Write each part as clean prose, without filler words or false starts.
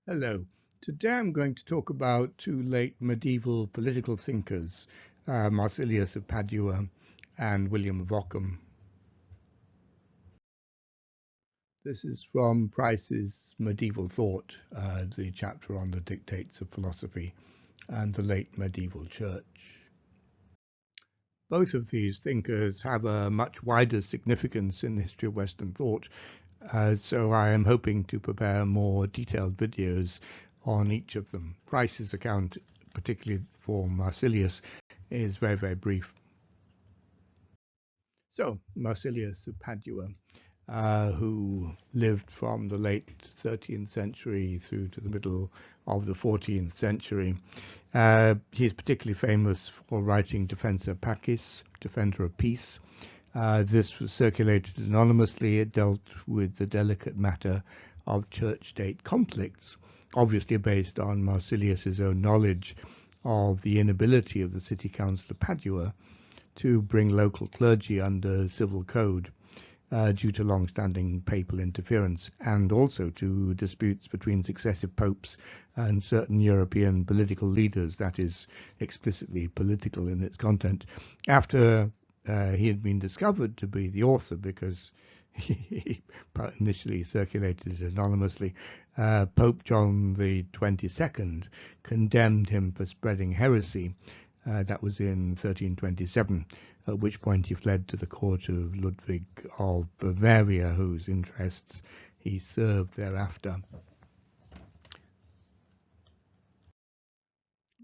Hello. Today I'm going to talk about two late medieval political thinkers, Marsilius of Padua and William of Ockham. This is from Price's Medieval Thought, the chapter on the dictates of philosophy and the late medieval church. Both of these thinkers have a much wider significance in the history of Western thought, so I am hoping to prepare more detailed videos on each of them. Price's account, particularly for Marsilius, is very brief. So, Marsilius of Padua, who lived from the late 13th century through to the middle of the 14th century. He's particularly famous for writing Defensa Pacis, Defender of Peace. This was circulated anonymously. It dealt with the delicate matter of church-state conflicts, obviously based on Marsilius's own knowledge of the inability of the City Council of Padua to bring local clergy under civil code due to long-standing papal interference, and also to disputes between successive popes and certain European political leaders, that is explicitly political in its content, after he had been discovered to be the author because he initially circulated it anonymously. Pope John the 22nd condemned him for spreading heresy. That was in 1327, at which point he fled to the court of Ludwig of Bavaria, whose interests he served thereafter.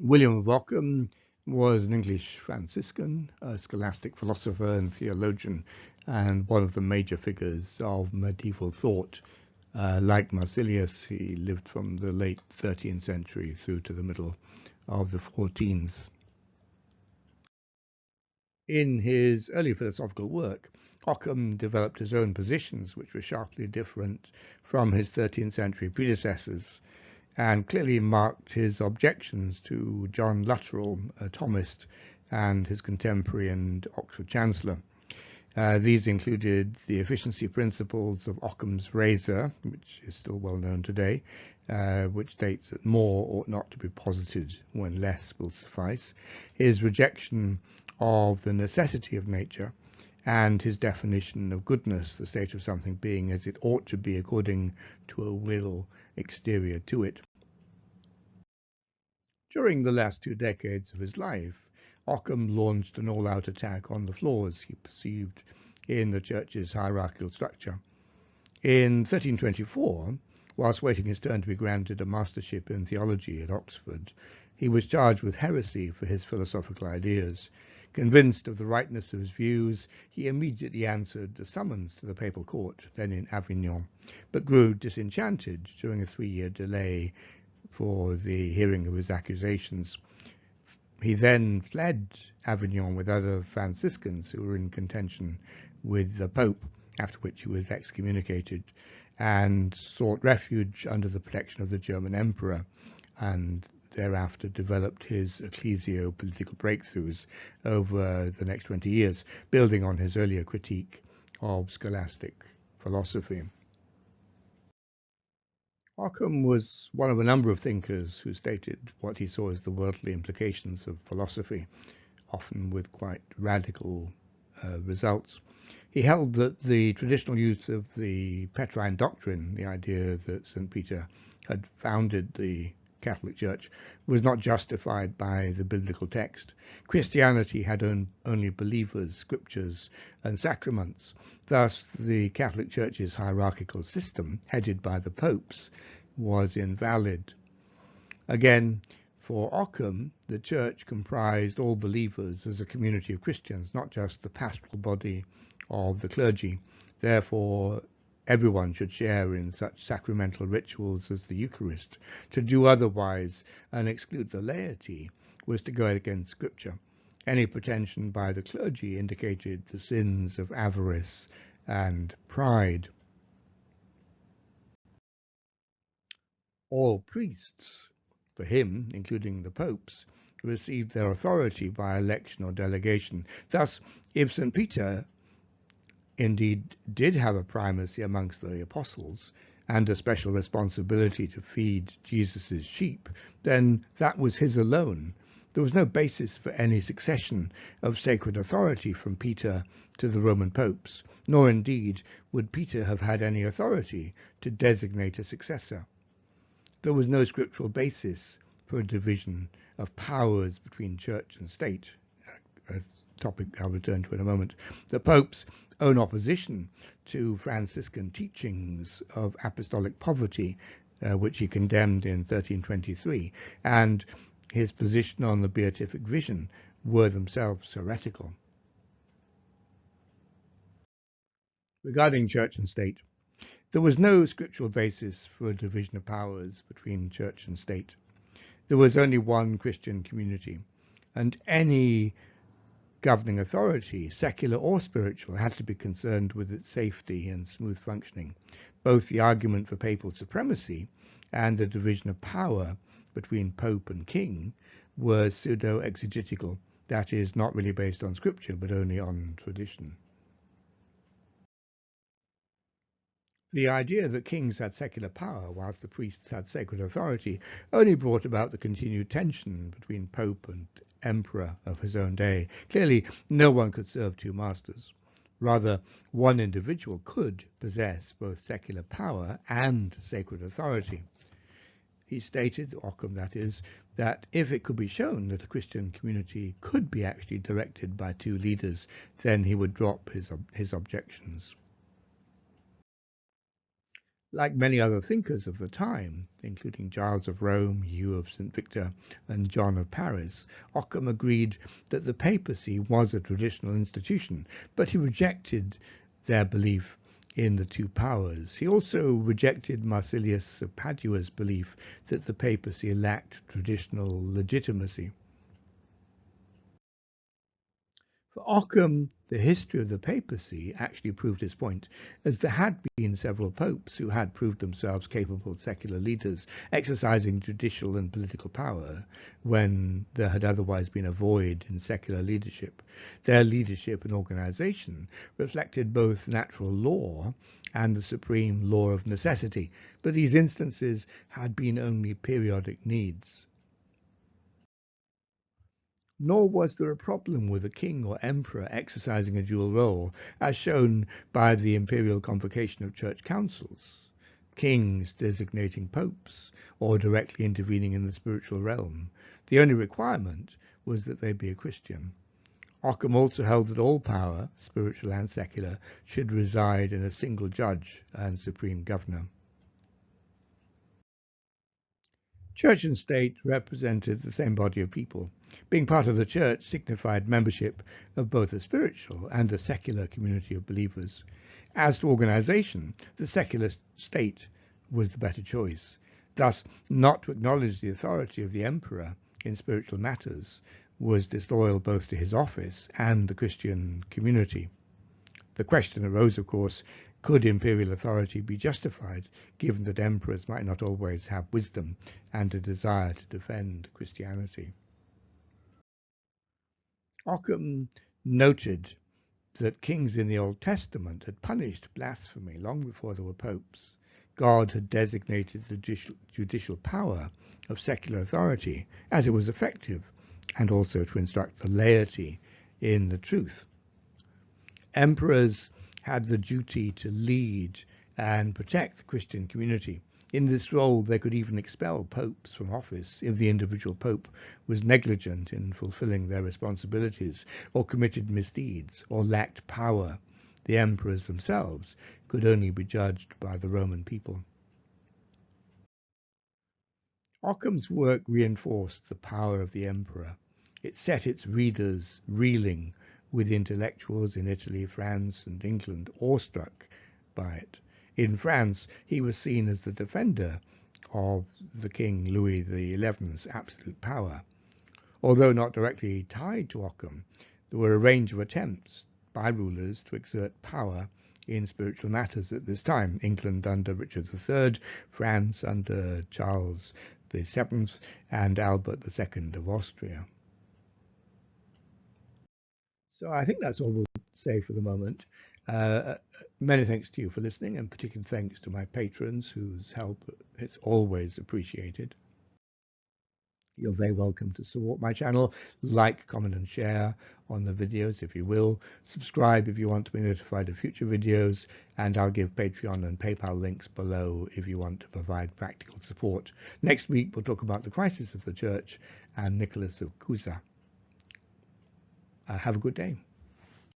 William of Ockham was an English Franciscan, a scholastic philosopher and theologian, and one of the major figures of medieval thought. Like Marsilius, he lived from the late 13th century through to the middle of the 14th. In his early philosophical work, Ockham developed his own positions, which were sharply different from his 13th century predecessors, and clearly marked his objections to John Luttrell, a Thomist, and his contemporary and Oxford Chancellor. These included the efficiency principles of Ockham's razor, which is still well known today, which states that more ought not to be posited when less will suffice, his rejection of the necessity of nature, and his definition of goodness, the state of something being as it ought to be according to a will exterior to it. During the last 2 decades of his life, Ockham launched an all-out attack on the flaws he perceived in the Church's hierarchical structure. In 1324, whilst waiting his turn to be granted a mastership in theology at Oxford, he was charged with heresy for his philosophical ideas. Convinced of the rightness of his views, he immediately answered the summons to the papal court, then in Avignon, but grew disenchanted during a 3-year delay for the hearing of his accusations. He then fled Avignon with other Franciscans who were in contention with the Pope, after which he was excommunicated, and sought refuge under the protection of the German Emperor, and thereafter developed his ecclesio-political breakthroughs over the next 20 years, building on his earlier critique of scholastic philosophy. Ockham was one of a number of thinkers who stated what he saw as the worldly implications of philosophy, often with quite radical results. He held that the traditional use of the Petrine doctrine, the idea that St. Peter had founded the Catholic Church, was not justified by the biblical text. Christianity had only believers, scriptures, and sacraments. Thus, the Catholic Church's hierarchical system, headed by the popes, was invalid. Again, for Ockham, the Church comprised all believers as a community of Christians, not just the pastoral body of the clergy. Therefore, everyone should share in such sacramental rituals as the Eucharist. To do otherwise and exclude the laity was to go against Scripture. Any pretension by the clergy indicated the sins of avarice and pride. All priests, for him, including the popes, received their authority by election or delegation. Thus, if St. Peter indeed did have a primacy amongst the apostles, and a special responsibility to feed Jesus' sheep, then that was his alone. There was no basis for any succession of sacred authority from Peter to the Roman popes, nor indeed would Peter have had any authority to designate a successor. There was no scriptural basis for a division of powers between church and state, a topic I'll return to in a moment. The Pope's own opposition to Franciscan teachings of apostolic poverty, which he condemned in 1323, and his position on the beatific vision were themselves heretical. Regarding church and state, there was no scriptural basis for a division of powers between church and state. There was only one Christian community, and any governing authority, secular or spiritual, had to be concerned with its safety and smooth functioning. Both the argument for papal supremacy and the division of power between pope and king were pseudo-exegetical, that is, not really based on scripture, but only on tradition. The idea that kings had secular power whilst the priests had sacred authority only brought about the continued tension between pope and emperor of his own day. Clearly, no one could serve two masters. Rather, one individual could possess both secular power and sacred authority. He stated, Occam that is, that if it could be shown that a Christian community could be actually directed by two leaders, then he would drop his objections. Like many other thinkers of the time, including Giles of Rome, Hugh of St. Victor, and John of Paris, Occam agreed that the papacy was a traditional institution, but he rejected their belief in the two powers. He also rejected Marsilius of Padua's belief that the papacy lacked traditional legitimacy. For Occam, the history of the papacy actually proved his point, as there had been several popes who had proved themselves capable secular leaders, exercising judicial and political power when there had otherwise been a void in secular leadership. Their leadership and organization reflected both natural law and the supreme law of necessity, but these instances had been only periodic needs. Nor was there a problem with a king or emperor exercising a dual role, as shown by the imperial convocation of church councils, kings designating popes, or directly intervening in the spiritual realm. The only requirement was that they be a Christian. Occam also held that all power, spiritual and secular, should reside in a single judge and supreme governor. Church and state represented the same body of people. Being part of the church signified membership of both a spiritual and a secular community of believers. As to organization, the secular state was the better choice. Thus, not to acknowledge the authority of the emperor in spiritual matters was disloyal both to his office and the Christian community. The question arose, of course, could imperial authority be justified, given that emperors might not always have wisdom and a desire to defend Christianity? Occam noted that kings in the Old Testament had punished blasphemy long before there were popes. God had designated the judicial power of secular authority as it was effective, and also to instruct the laity in the truth. Emperors had the duty to lead and protect the Christian community. In this role, they could even expel popes from office if the individual pope was negligent in fulfilling their responsibilities, or committed misdeeds, or lacked power. The emperors themselves could only be judged by the Roman people. Occam's work reinforced the power of the emperor. It set its readers reeling, with intellectuals in Italy, France, and England awestruck by it. In France, he was seen as the defender of the King Louis XI's absolute power. Although not directly tied to Occam, there were a range of attempts by rulers to exert power in spiritual matters at this time. England under Richard III, France under Charles VII, and Albert II of Austria. So I think that's all we'll say for the moment. Many thanks to you for listening, and particular thanks to my patrons whose help is always appreciated. You're very welcome to support my channel. Like, comment, and share on the videos if you will. Subscribe if you want to be notified of future videos, and I'll give Patreon and PayPal links below if you want to provide practical support. Next week, we'll talk about the crisis of the church and Nicholas of Cusa. Have a good day.